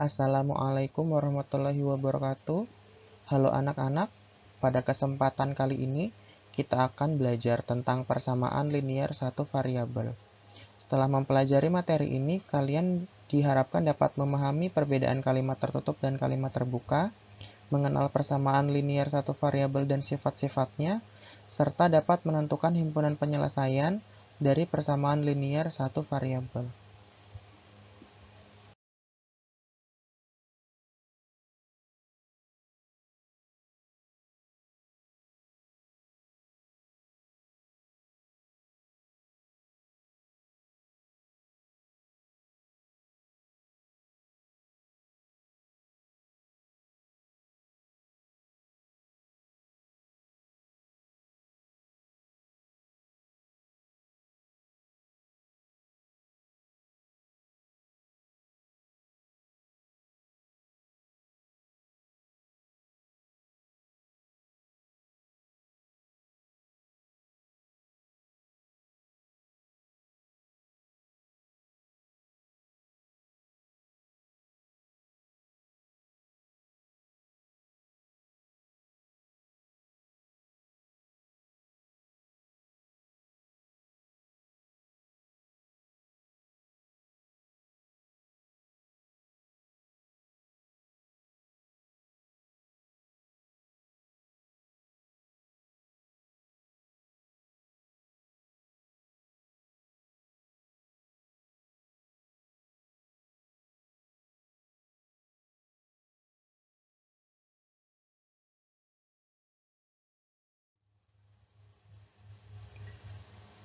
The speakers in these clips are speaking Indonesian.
Assalamualaikum warahmatullahi wabarakatuh. Halo anak-anak, pada kesempatan kali ini kita akan belajar tentang persamaan linier satu variabel. Setelah mempelajari materi ini, kalian diharapkan dapat memahami perbedaan kalimat tertutup dan kalimat terbuka, mengenal persamaan linier satu variabel dan sifat-sifatnya, serta dapat menentukan himpunan penyelesaian dari persamaan linier satu variabel.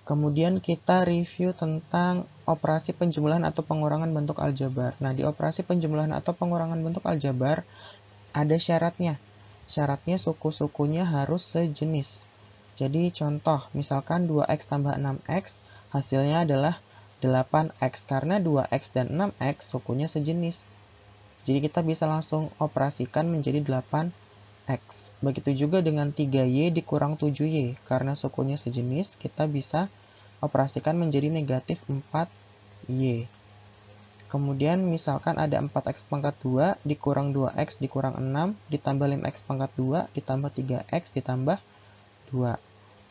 Kemudian kita review tentang operasi penjumlahan atau pengurangan bentuk aljabar. Nah, di operasi penjumlahan atau pengurangan bentuk aljabar ada syaratnya. Syaratnya suku-sukunya harus sejenis. Jadi contoh, misalkan 2x tambah 6x, hasilnya adalah 8x. Karena 2x dan 6x sukunya sejenis. Jadi kita bisa langsung operasikan menjadi 8x. Begitu juga dengan 3y dikurang 7y. Karena sukunya sejenis, kita bisa operasikan menjadi negatif 4y. Kemudian misalkan ada 4x pangkat 2 dikurang 2x dikurang 6 ditambah 5x pangkat 2 ditambah 3x ditambah 2.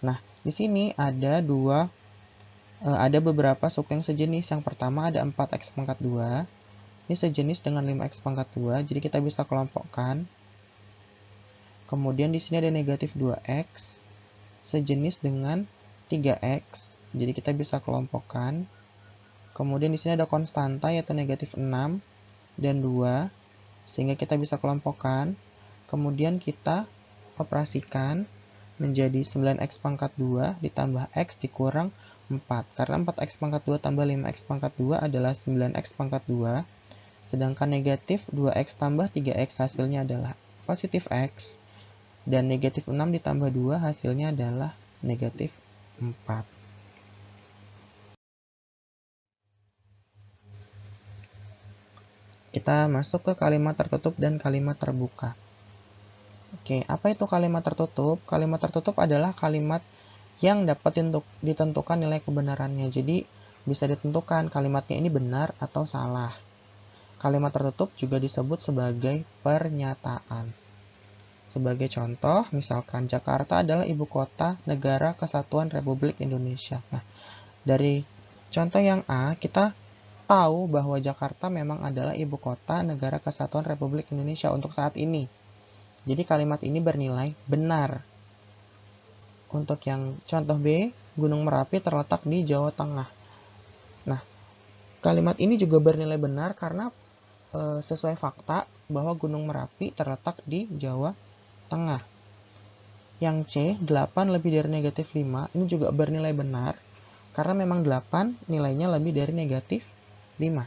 Nah, di sini ada beberapa suku yang sejenis. Yang pertama ada 4x pangkat 2. Ini sejenis dengan 5x pangkat 2, jadi kita bisa kelompokkan. Kemudian di sini ada negatif 2x sejenis dengan 3x, jadi kita bisa kelompokkan. Kemudian di sini ada konstanta yaitu negatif 6 dan 2, sehingga kita bisa kelompokkan. Kemudian kita operasikan menjadi 9x pangkat 2 ditambah x dikurang 4. Karena 4x pangkat 2 tambah 5x pangkat 2 adalah 9x pangkat 2. Sedangkan negatif 2x tambah 3x hasilnya adalah positif x. Dan negatif 6 ditambah 2 hasilnya adalah negatif 4. Kita masuk ke kalimat tertutup dan kalimat terbuka. Oke, apa itu kalimat tertutup? Kalimat tertutup adalah kalimat yang dapat ditentukan nilai kebenarannya. Jadi bisa ditentukan kalimatnya ini benar atau salah. Kalimat tertutup juga disebut sebagai pernyataan. Sebagai contoh, misalkan Jakarta adalah ibu kota negara kesatuan Republik Indonesia. Nah, dari contoh yang A, kita tahu bahwa Jakarta memang adalah ibu kota negara kesatuan Republik Indonesia untuk saat ini. Jadi kalimat ini bernilai benar. Untuk yang contoh B, Gunung Merapi terletak di Jawa Tengah. Nah, kalimat ini juga bernilai benar karena sesuai fakta bahwa Gunung Merapi terletak di Jawa Tengah. Yang C, 8 lebih dari negatif 5, ini juga bernilai benar karena memang 8 nilainya lebih dari negatif 5.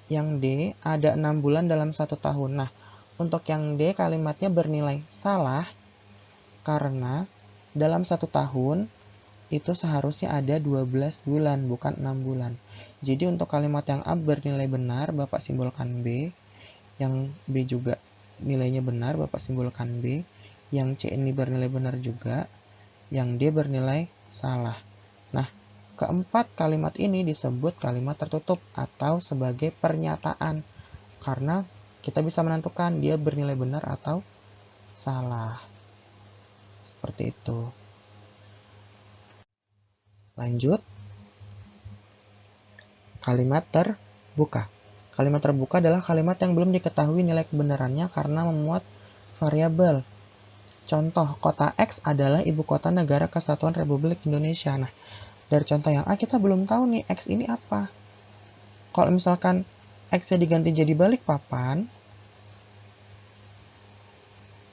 Yang D, ada 6 bulan dalam 1 tahun. Nah, untuk yang D kalimatnya bernilai salah karena dalam 1 tahun itu seharusnya ada 12 bulan, bukan 6 bulan. Jadi untuk kalimat yang A bernilai benar, Bapak simbolkan B. Yang B juga nilainya benar, Bapak simbolkan B. Yang C ini bernilai benar juga. Yang D bernilai salah. Nah, keempat kalimat ini disebut kalimat tertutup atau sebagai pernyataan. karena kita bisa menentukan dia bernilai benar atau salah. Seperti itu. Lanjut, kalimat terbuka. Kalimat terbuka adalah kalimat yang belum diketahui nilai kebenarannya karena memuat variabel. Contoh, kota X adalah ibu kota negara Kesatuan Republik Indonesia. Nah, dari contoh yang A kita belum tahu nih X ini apa. Kalau misalkan X-nya diganti jadi Balikpapan,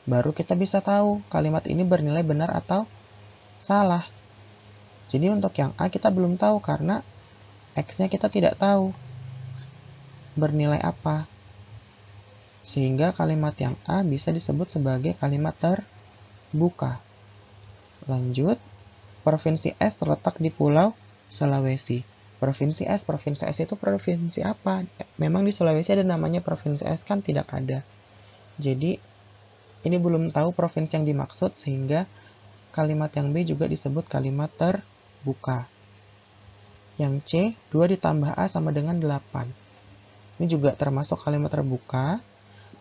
baru kita bisa tahu kalimat ini bernilai benar atau salah. Jadi untuk yang A kita belum tahu karena X-nya kita tidak tahu bernilai apa. Sehingga kalimat yang A bisa disebut sebagai kalimat terbuka. Lanjut, Provinsi S terletak di Pulau Sulawesi. Provinsi S itu provinsi apa? Memang di Sulawesi ada namanya Provinsi S kan? Tidak ada. Jadi, ini belum tahu provinsi yang dimaksud sehingga kalimat yang B juga disebut kalimat terbuka. Yang C, 2 ditambah A sama dengan 8. Ini juga termasuk kalimat terbuka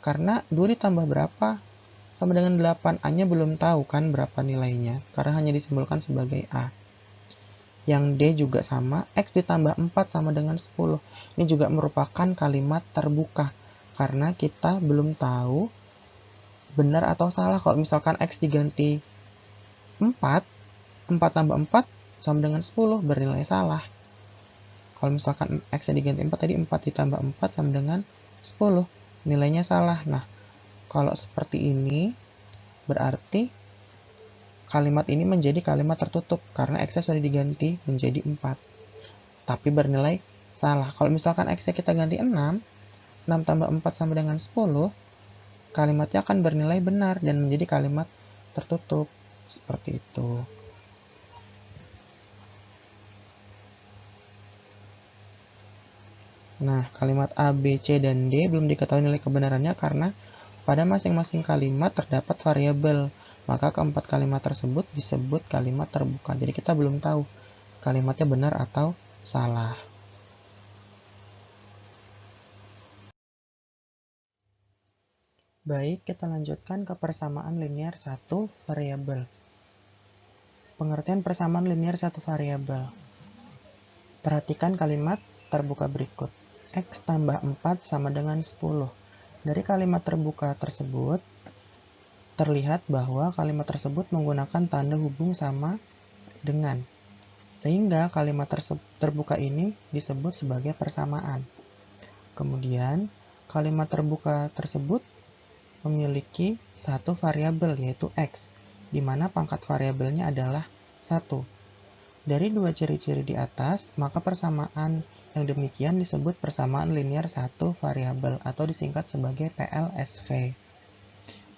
karena 2 ditambah berapa? Sama dengan 8. A-nya belum tahu kan berapa nilainya karena hanya disimbolkan sebagai A. Yang D juga sama, X ditambah 4 sama dengan 10. Ini juga merupakan kalimat terbuka karena kita belum tahu benar atau salah. Kalau misalkan X diganti 4, 4 tambah 4 sama dengan 10 bernilai salah. Kalau misalkan X-nya diganti 4, tadi 4 ditambah 4 sama dengan 10, nilainya salah. Nah, kalau seperti ini, berarti kalimat ini menjadi kalimat tertutup, karena X-nya sudah diganti menjadi 4. Tapi bernilai salah. Kalau misalkan X-nya kita ganti 6, 6 tambah 4 sama dengan 10, kalimatnya akan bernilai benar dan menjadi kalimat tertutup. Seperti itu. Nah, kalimat A, B, C, dan D belum diketahui nilai kebenarannya karena pada masing-masing kalimat terdapat variabel. Maka keempat kalimat tersebut disebut kalimat terbuka. Jadi kita belum tahu kalimatnya benar atau salah. Baik, kita lanjutkan ke persamaan linier satu variabel. Pengertian persamaan linier satu variabel. Perhatikan kalimat terbuka berikut. X tambah 4 sama dengan 10. Dari kalimat terbuka tersebut, terlihat bahwa kalimat tersebut menggunakan tanda hubung sama dengan. Sehingga kalimat terbuka ini disebut sebagai persamaan. Kemudian, kalimat terbuka tersebut memiliki satu variabel yaitu X, di mana pangkat variabelnya adalah 1. Dari dua ciri-ciri di atas, maka persamaan yang demikian disebut persamaan linier satu variabel atau disingkat sebagai PLSV.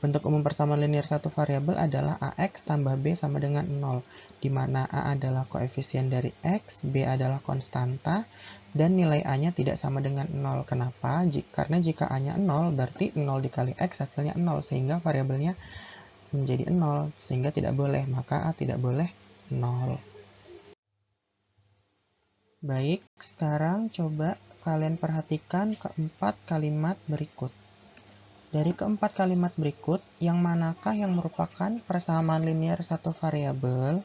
Bentuk umum persamaan linier satu variabel adalah AX tambah B sama dengan 0, di mana A adalah koefisien dari X, B adalah konstanta, dan nilai A-nya tidak sama dengan 0. Kenapa? Karena jika A-nya 0, berarti 0 dikali X hasilnya 0, sehingga variabelnya menjadi 0, sehingga tidak boleh, maka A tidak boleh 0. Baik, sekarang coba kalian perhatikan keempat kalimat berikut. Dari keempat kalimat berikut, yang manakah yang merupakan persamaan linier satu variabel?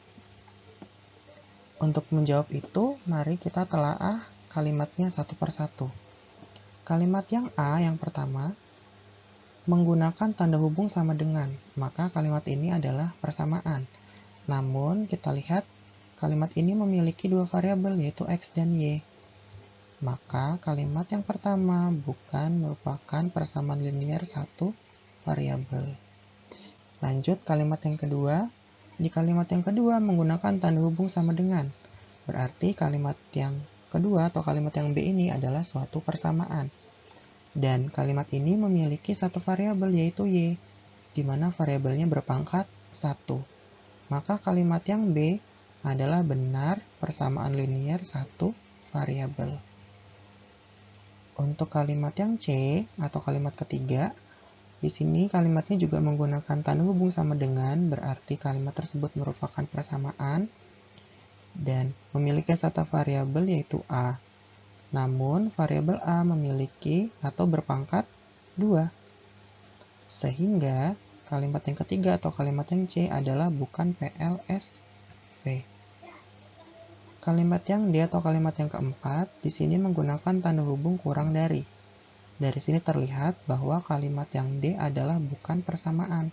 Untuk menjawab itu, mari kita telaah kalimatnya satu persatu. Kalimat yang A yang pertama menggunakan tanda hubung sama dengan, maka kalimat ini adalah persamaan. Namun, kita lihat kalimat ini memiliki dua variabel yaitu X dan Y. Maka kalimat yang pertama bukan merupakan persamaan linier satu variabel. Lanjut kalimat yang kedua. Di kalimat yang kedua menggunakan tanda hubung sama dengan. Berarti kalimat yang kedua atau kalimat yang B ini adalah suatu persamaan. Dan kalimat ini memiliki satu variabel yaitu Y, di mana variabelnya berpangkat 1. Maka kalimat yang B adalah benar persamaan linier satu variabel. Untuk kalimat yang C atau kalimat ketiga, di sini kalimatnya juga menggunakan tanda hubung sama dengan, berarti kalimat tersebut merupakan persamaan dan memiliki satu variabel yaitu A. Namun, variabel A memiliki atau berpangkat 2. Sehingga, kalimat yang ketiga atau kalimat yang C adalah bukan PLSV. Kalimat yang D atau kalimat yang keempat, di sini menggunakan tanda hubung kurang dari. Dari sini terlihat bahwa kalimat yang D adalah bukan persamaan.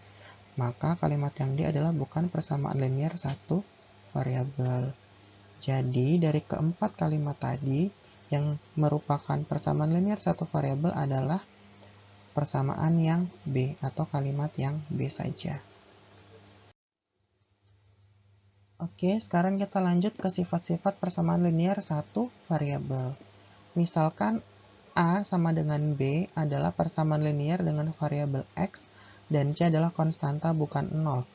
Maka kalimat yang D adalah bukan persamaan linear satu variabel. Jadi, dari keempat kalimat tadi, yang merupakan persamaan linear satu variabel adalah persamaan yang B atau kalimat yang B saja. Oke, sekarang kita lanjut ke sifat-sifat persamaan linear satu variabel. Misalkan A sama dengan B adalah persamaan linear dengan variabel X dan C adalah konstanta bukan 0.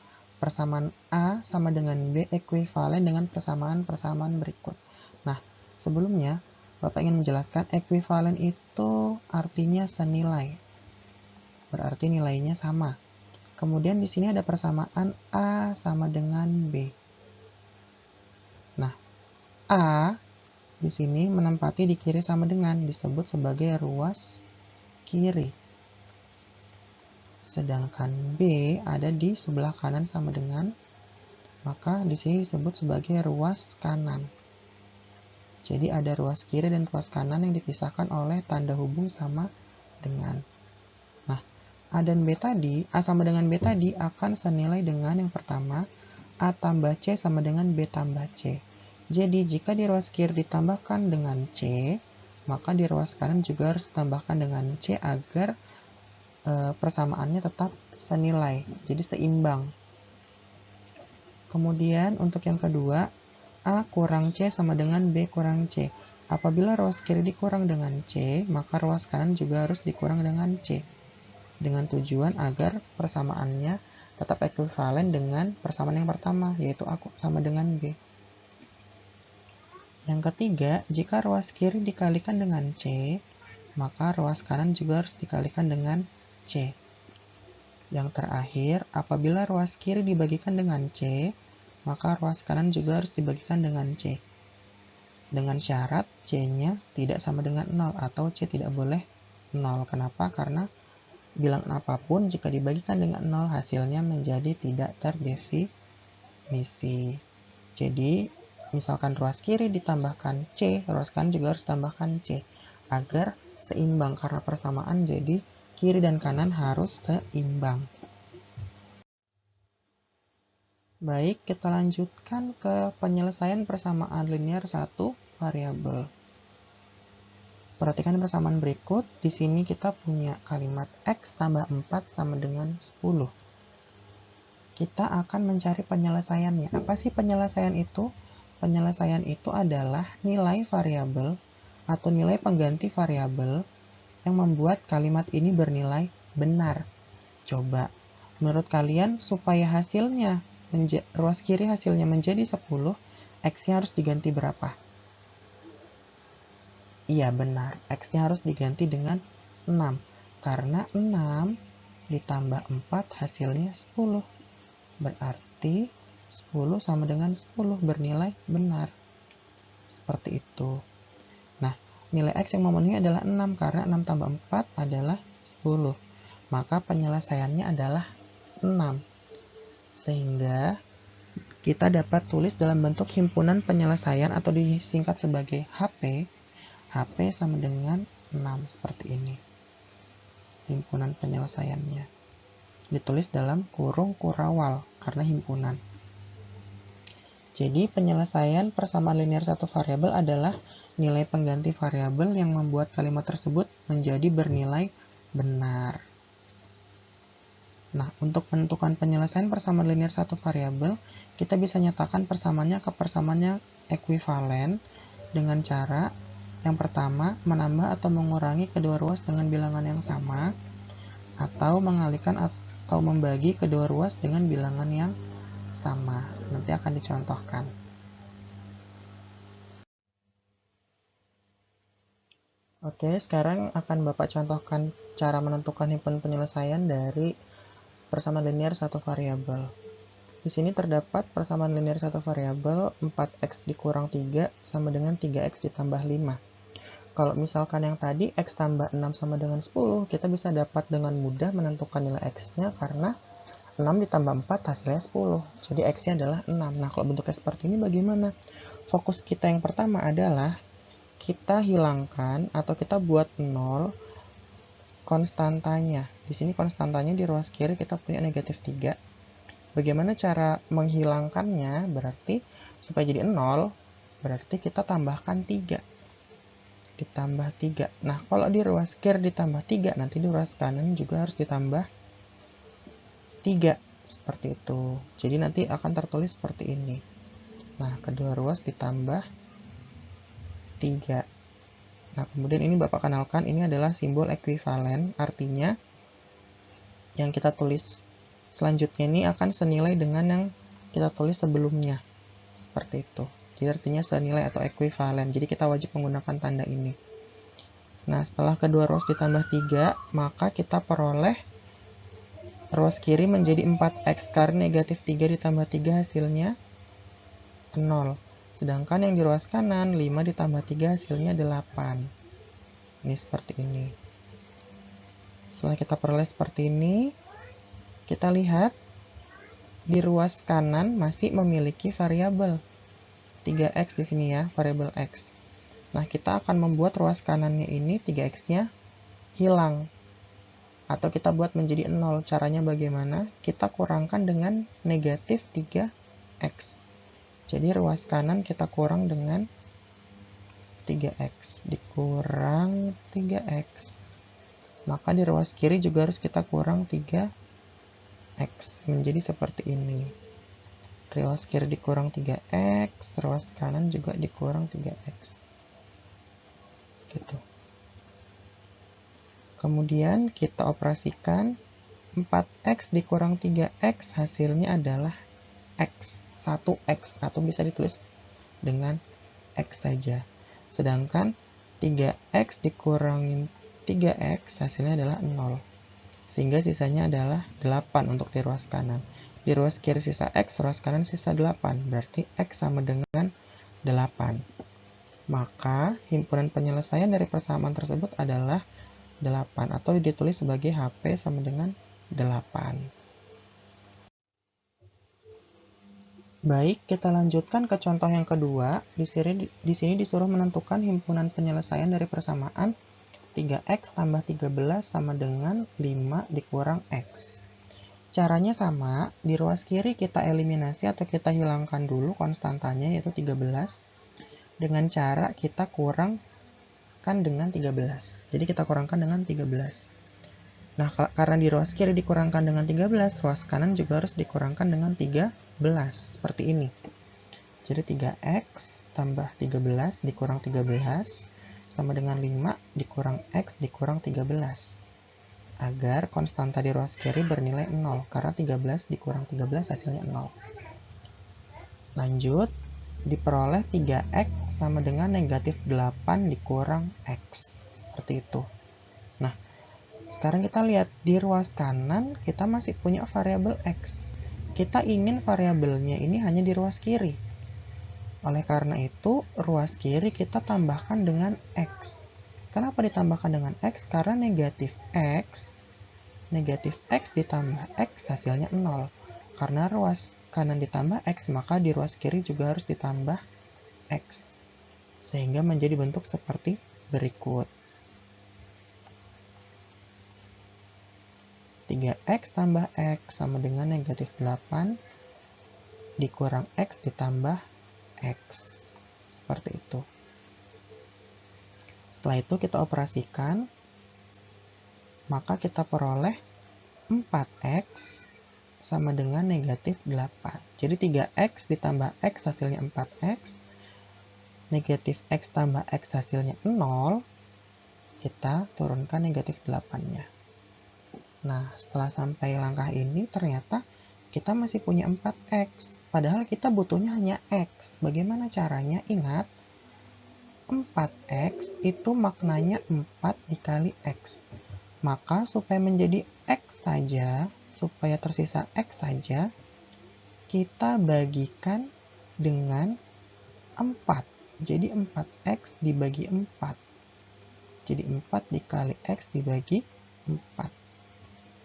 Persamaan A sama dengan B ekuivalen dengan persamaan-persamaan berikut. Nah, sebelumnya Bapak ingin menjelaskan ekuivalen itu artinya senilai. Berarti nilainya sama. Kemudian di sini ada persamaan A sama dengan B. Nah, A di sini menempati di kiri sama dengan disebut sebagai ruas kiri. Sedangkan B ada di sebelah kanan sama dengan, maka di sini disebut sebagai ruas kanan. Jadi ada ruas kiri dan ruas kanan yang dipisahkan oleh tanda hubung sama dengan. Nah, A dan B tadi, A sama dengan B tadi akan senilai dengan yang pertama, A tambah C sama dengan B tambah C. Jadi, jika di ruas kiri ditambahkan dengan C, maka di ruas kanan juga harus ditambahkan dengan C agar persamaannya tetap senilai, jadi seimbang. Kemudian, untuk yang kedua, A kurang C sama dengan B kurang C. Apabila ruas kiri dikurang dengan C, maka ruas kanan juga harus dikurang dengan C. Dengan tujuan agar persamaannya tetap ekuivalen dengan persamaan yang pertama, yaitu A sama dengan B. Yang ketiga, jika ruas kiri dikalikan dengan C, maka ruas kanan juga harus dikalikan dengan C. Yang terakhir, apabila ruas kiri dibagikan dengan C, maka ruas kanan juga harus dibagikan dengan C. Dengan syarat C-nya tidak sama dengan 0 atau C tidak boleh 0. Kenapa? Karena bilangan apapun jika dibagikan dengan 0 hasilnya menjadi tidak terdefinisi. Jadi, misalkan ruas kiri ditambahkan C, ruas kanan juga harus tambahkan C agar seimbang karena persamaan, jadi kiri dan kanan harus seimbang. Baik, kita lanjutkan ke penyelesaian persamaan linear satu variabel. Perhatikan persamaan berikut. Di sini kita punya kalimat X tambah 4 sama dengan 10. Kita akan mencari penyelesaiannya. Apa sih penyelesaian itu? Penyelesaian itu adalah nilai variabel atau nilai pengganti variabel yang membuat kalimat ini bernilai benar. Coba, menurut kalian supaya hasilnya ruas kiri hasilnya menjadi 10, X-nya harus diganti berapa? Iya benar, X-nya harus diganti dengan 6. Karena 6 ditambah 4 hasilnya 10. Berarti 10 sama dengan 10 bernilai benar. Seperti itu. Nah, nilai X yang memenuhi adalah 6 karena 6 tambah 4 adalah 10. Maka penyelesaiannya adalah 6. Sehingga kita dapat tulis dalam bentuk himpunan penyelesaian atau disingkat sebagai HP. HP sama dengan 6 seperti ini. Himpunan penyelesaiannya. Ditulis dalam kurung kurawal karena himpunan. Jadi penyelesaian persamaan linear satu variabel adalah nilai pengganti variabel yang membuat kalimat tersebut menjadi bernilai benar. Nah, untuk menentukan penyelesaian persamaan linear satu variabel, kita bisa nyatakan persamaannya ke persamaannya ekuivalen dengan cara yang pertama, menambah atau mengurangi kedua ruas dengan bilangan yang sama, atau mengalihkan atau membagi kedua ruas dengan bilangan yang sama. Nanti akan dicontohkan. Oke, sekarang akan Bapak contohkan cara menentukan himpunan penyelesaian dari persamaan linear satu variabel. Di sini terdapat persamaan linear satu variabel 4x dikurang 3 sama dengan 3x ditambah 5. Kalau misalkan yang tadi X tambah 6 sama dengan 10, kita bisa dapat dengan mudah menentukan nilai X-nya karena 6 ditambah 4 hasilnya 10. Jadi X-nya adalah 6. Nah, kalau bentuknya seperti ini bagaimana? Fokus kita yang pertama adalah kita hilangkan atau kita buat 0 konstantanya. Di sini konstantanya di ruas kiri kita punya negatif 3. Bagaimana cara menghilangkannya? Berarti supaya jadi 0, berarti kita tambahkan 3. Ditambah 3. Nah, kalau di ruas kiri ditambah 3, nanti di ruas kanan juga harus ditambah 3. Seperti itu. Jadi nanti akan tertulis seperti ini. Nah, kedua ruas ditambah 3. Nah, kemudian ini Bapak kenalkan, ini adalah simbol ekuivalen, artinya yang kita tulis selanjutnya ini akan senilai dengan yang kita tulis sebelumnya. Seperti itu. Jadi artinya senilai atau ekuivalen. Jadi kita wajib menggunakan tanda ini. Nah, setelah kedua ruas ditambah 3, maka kita peroleh ruas kiri menjadi 4x, karena negatif 3 ditambah 3 hasilnya 0. Sedangkan yang di ruas kanan, 5 ditambah 3 hasilnya 8. Ini seperti ini. Setelah kita peroleh seperti ini, kita lihat di ruas kanan masih memiliki variabel 3x di sini ya, variabel x. Nah, kita akan membuat ruas kanannya ini 3x-nya hilang. Atau kita buat menjadi 0. Caranya bagaimana? Kita kurangkan dengan negatif 3x. Jadi ruas kanan kita kurang dengan 3x. Dikurang 3x. Maka di ruas kiri juga harus kita kurang 3x. Menjadi seperti ini. Ruas kiri dikurang 3x. Ruas kanan juga dikurang 3x. Gitu. Kemudian kita operasikan 4x dikurang 3x hasilnya adalah x. 1x atau bisa ditulis dengan x saja. Sedangkan 3x dikurangin 3x hasilnya adalah 0. Sehingga sisanya adalah 8 untuk di ruas kanan. Di ruas kiri sisa x, ruas kanan sisa 8. Berarti x sama dengan 8. Maka himpunan penyelesaian dari persamaan tersebut adalah 8 atau ditulis sebagai HP sama dengan 8. Baik, kita lanjutkan ke contoh yang kedua. Di sini disuruh menentukan himpunan penyelesaian dari persamaan 3x tambah 13 sama dengan 5 dikurang x. Caranya sama, di ruas kiri kita eliminasi atau kita hilangkan dulu konstantanya yaitu 13 dengan cara kita kurangkan dengan 13. Jadi kita kurangkan dengan 13. Nah, karena di ruas kiri dikurangkan dengan 13, ruas kanan juga harus dikurangkan dengan 13. Seperti ini. Jadi 3x tambah 13 dikurang 13 sama dengan 5 dikurang x dikurang 13. Agar konstanta di ruas kiri bernilai 0. Karena 13 dikurang 13 hasilnya 0. Lanjut, diperoleh 3x sama dengan negatif 8 dikurang x. Seperti itu. Nah, sekarang kita lihat di ruas kanan kita masih punya variabel x. Kita ingin variabelnya ini hanya di ruas kiri. Oleh karena itu, ruas kiri kita tambahkan dengan x. Kenapa ditambahkan dengan x? Karena negatif x ditambah x hasilnya 0. Karena ruas kanan ditambah x, maka di ruas kiri juga harus ditambah x. Sehingga menjadi bentuk seperti berikut. 3x tambah x sama dengan negatif 8 dikurang x ditambah x. Seperti itu. Setelah itu kita operasikan, maka kita peroleh 4x sama dengan negatif 8. Jadi 3x ditambah x hasilnya 4x, negatif x tambah x hasilnya 0, kita turunkan negatif 8-nya. Nah, setelah sampai langkah ini, ternyata kita masih punya 4x. Padahal kita butuhnya hanya x. Bagaimana caranya? Ingat, 4x itu maknanya 4 dikali x. Maka supaya menjadi x saja, supaya tersisa x saja, kita bagikan dengan 4. Jadi 4x dibagi 4. Jadi 4 dikali X dibagi 4.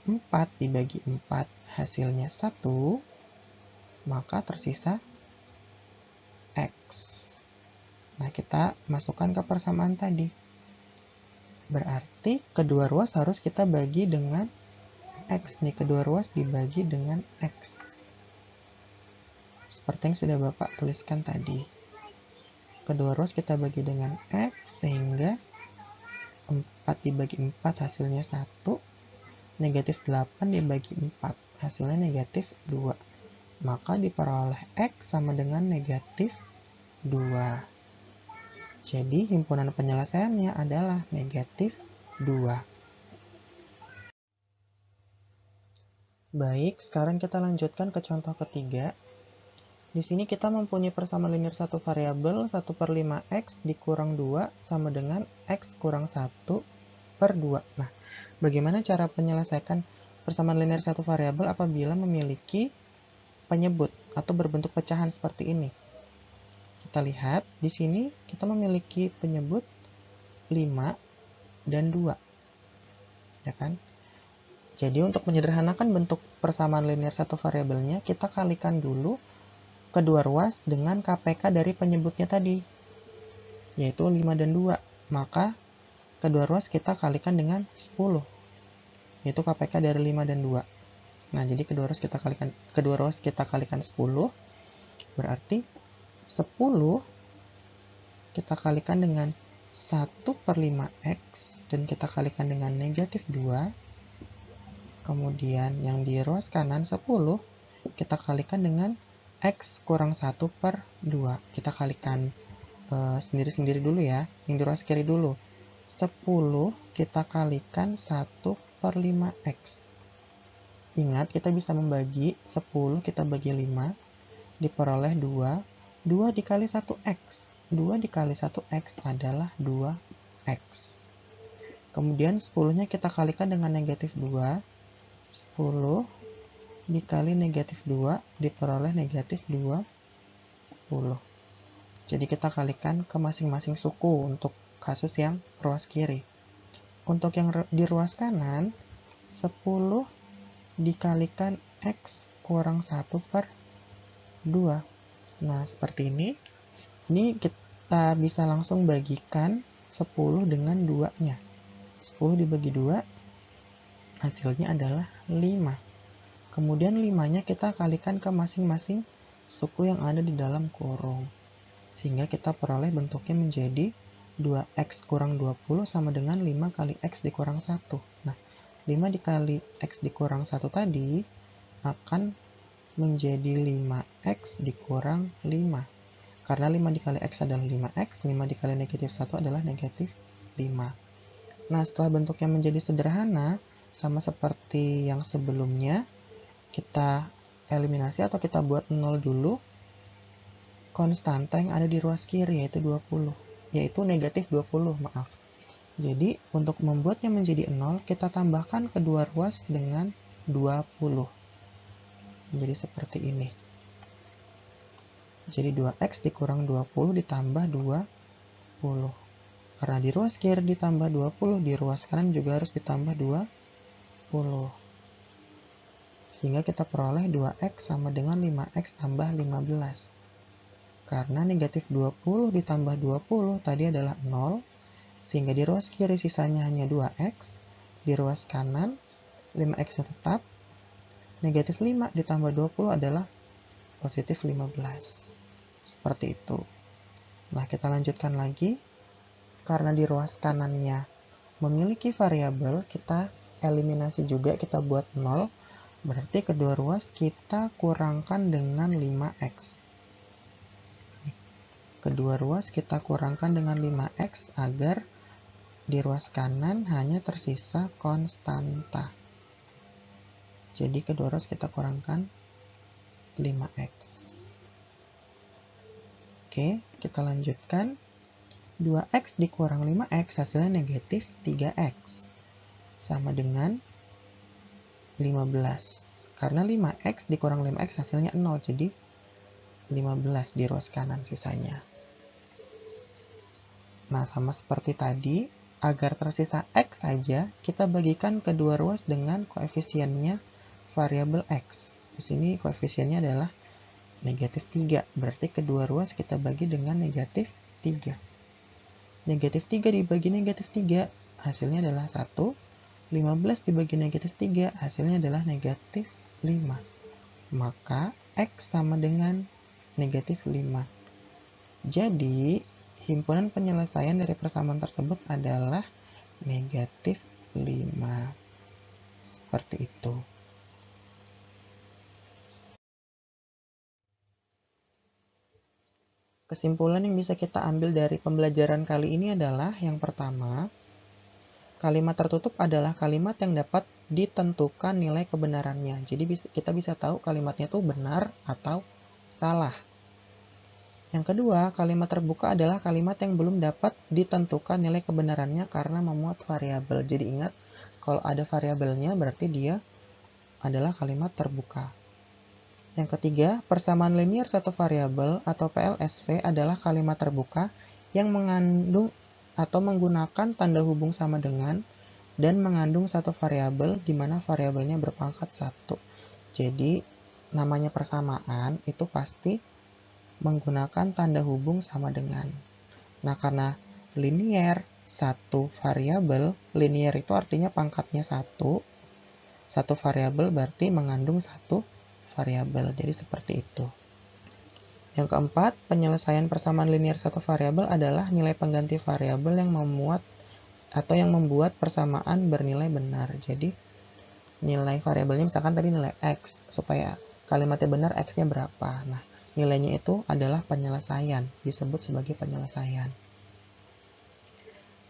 4 dibagi 4 hasilnya 1, maka tersisa X. Nah, kita masukkan ke persamaan tadi. Berarti kedua ruas harus kita bagi dengan X nih. Kedua ruas dibagi dengan X. Seperti yang sudah Bapak tuliskan tadi. Kedua ruas kita bagi dengan X, sehingga 4 dibagi 4 hasilnya 1. Negatif 8 dibagi 4 hasilnya negatif 2. Maka diperoleh X sama dengan negatif 2. Jadi himpunan penyelesaiannya adalah negatif 2. Baik, sekarang kita lanjutkan ke contoh ketiga. Di sini kita mempunyai persamaan linear satu variabel 1/5x dikurang 2 sama dengan x kurang 1 per 2. Nah, bagaimana cara menyelesaikan persamaan linear satu variabel apabila memiliki penyebut atau berbentuk pecahan seperti ini? Kita lihat, di sini kita memiliki penyebut 5 dan 2. Ya kan? Jadi untuk menyederhanakan bentuk persamaan linear satu variabelnya, kita kalikan dulu kedua ruas dengan KPK dari penyebutnya tadi, yaitu 5 dan 2. Maka kedua ruas kita kalikan dengan 10, yaitu KPK dari 5 dan 2. Nah, jadi kedua ruas kita kalikan 10, berarti 10 kita kalikan dengan 1/5x dan kita kalikan dengan negatif 2. Kemudian yang di ruas kanan 10 kita kalikan dengan X kurang 1 per 2. Kita kalikan sendiri-sendiri dulu ya. Yang di ruas kiri dulu. 10 kita kalikan 1/5x. Ingat, kita bisa membagi 10 kita bagi 5. Diperoleh 2. 2 dikali 1x. 2 dikali 1x adalah 2x. Kemudian 10-nya kita kalikan dengan negatif 2. 10 dikali negatif 2 diperoleh negatif 20. Jadi kita kalikan ke masing-masing suku untuk kasus yang ruas kiri. Untuk yang di ruas kanan, 10 dikalikan X kurang 1 per 2. Nah, seperti ini. Ini kita bisa langsung bagikan 10 dengan 2-nya. 10 dibagi 2, hasilnya adalah 5. Kemudian 5-nya kita kalikan ke masing-masing suku yang ada di dalam kurung. Sehingga kita peroleh bentuknya menjadi 2x kurang 20 sama dengan 5 kali x dikurang 1. Nah, 5 dikali x dikurang 1 tadi akan menjadi 5x dikurang 5. Karena 5 dikali x adalah 5x, 5 dikali negatif 1 adalah negatif 5. Nah, setelah bentuknya menjadi sederhana, sama seperti yang sebelumnya, kita eliminasi atau kita buat 0 dulu konstanta yang ada di ruas kiri, yaitu negatif 20, maaf. Jadi untuk membuatnya menjadi 0, kita tambahkan kedua ruas dengan 20. Jadi seperti ini. Jadi 2x dikurang 20 ditambah 20. Karena di ruas kiri ditambah 20, di ruas kanan juga harus ditambah 20. Sehingga kita peroleh 2x sama dengan 5x tambah 15. Karena negatif 20 ditambah 20 tadi adalah 0, sehingga di ruas kiri sisanya hanya 2x, di ruas kanan 5x tetap, negatif 5 ditambah 20 adalah positif 15. Seperti itu. Nah, kita lanjutkan lagi. Karena di ruas kanannya memiliki variabel, kita eliminasi juga, kita buat 0. Berarti kedua ruas kita kurangkan dengan 5x. Kedua ruas kita kurangkan dengan 5x agar di ruas kanan hanya tersisa konstanta. Jadi kedua ruas kita kurangkan 5x. Oke, kita lanjutkan. 2x dikurang 5x hasilnya negatif 3x. Sama dengan 15. Karena 5x dikurang 5x hasilnya 0, jadi 15 di ruas kanan sisanya. Nah, sama seperti tadi, agar tersisa X saja, kita bagikan kedua ruas dengan koefisiennya variabel X. Di sini koefisiennya adalah negatif 3. Berarti kedua ruas kita bagi dengan negatif 3. Negatif 3 dibagi negatif 3, hasilnya adalah 1. 15 dibagi negatif 3, hasilnya adalah negatif 5. Maka X sama dengan negatif 5. Jadi, himpunan penyelesaian dari persamaan tersebut adalah negatif 5. Seperti itu. Kesimpulan yang bisa kita ambil dari pembelajaran kali ini adalah yang pertama, kalimat tertutup adalah kalimat yang dapat ditentukan nilai kebenarannya. Jadi kita bisa tahu kalimatnya itu benar atau salah. Yang kedua, kalimat terbuka adalah kalimat yang belum dapat ditentukan nilai kebenarannya karena memuat variabel. Jadi ingat, kalau ada variabelnya berarti dia adalah kalimat terbuka. Yang ketiga, persamaan linear satu variabel atau PLSV adalah kalimat terbuka yang mengandung atau menggunakan tanda hubung sama dengan dan mengandung satu variabel di mana variabelnya berpangkat 1. Jadi, namanya persamaan itu pasti menggunakan tanda hubung sama dengan. Nah, karena linear satu variabel, linear itu artinya pangkatnya 1. Satu variabel berarti mengandung satu variabel. Jadi seperti itu. Yang keempat, penyelesaian persamaan linear satu variabel adalah nilai pengganti variabel yang memuat atau yang membuat persamaan bernilai benar. Jadi nilai variabelnya misalkan tadi nilai X, supaya kalimatnya benar X-nya berapa. Nah, nilainya itu adalah penyelesaian, disebut sebagai penyelesaian.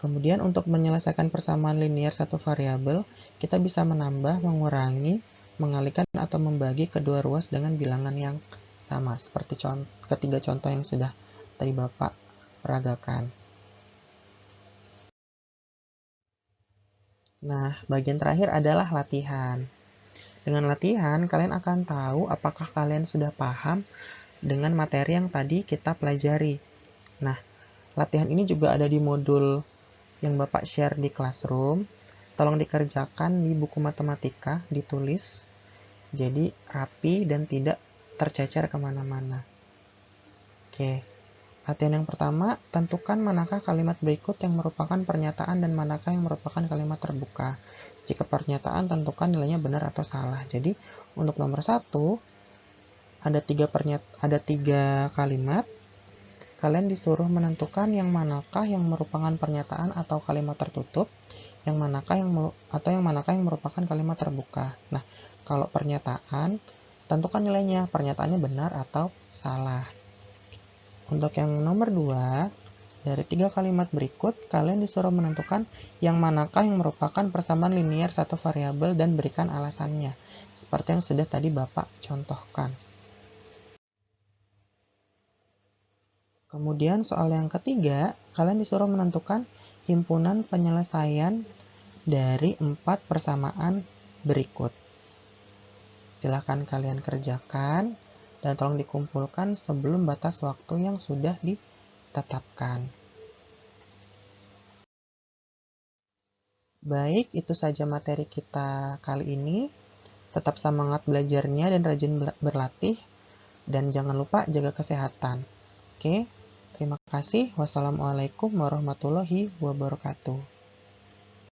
Kemudian untuk menyelesaikan persamaan linear satu variabel, kita bisa menambah, mengurangi, mengalihkan atau membagi kedua ruas dengan bilangan yang sama, seperti ketiga contoh yang sudah tadi Bapak peragakan. Nah, bagian terakhir adalah latihan. Dengan latihan, kalian akan tahu apakah kalian sudah paham dengan materi yang tadi kita pelajari. Nah, latihan ini juga ada di modul yang Bapak share di Classroom. Tolong dikerjakan di buku matematika, ditulis. Jadi rapi dan tidak tercecer kemana-mana. Oke, latihan yang pertama, tentukan manakah kalimat berikut yang merupakan pernyataan dan manakah yang merupakan kalimat terbuka. Jika pernyataan, tentukan nilainya benar atau salah. Jadi untuk nomor 1, ada tiga kalimat. Kalian disuruh menentukan yang manakah yang merupakan pernyataan atau kalimat tertutup, yang manakah yang merupakan kalimat terbuka. Nah, kalau pernyataan, tentukan nilainya, pernyataannya benar atau salah. Untuk yang nomor 2, dari 3 kalimat berikut, kalian disuruh menentukan yang manakah yang merupakan persamaan linear satu variabel dan berikan alasannya, seperti yang sudah tadi Bapak contohkan. Kemudian soal yang ketiga, kalian disuruh menentukan himpunan penyelesaian dari 4 persamaan berikut. Silakan kalian kerjakan dan tolong dikumpulkan sebelum batas waktu yang sudah ditetapkan. Baik, itu saja materi kita kali ini. Tetap semangat belajarnya dan rajin berlatih. Dan jangan lupa jaga kesehatan. Oke? Terima kasih. Wassalamualaikum warahmatullahi wabarakatuh.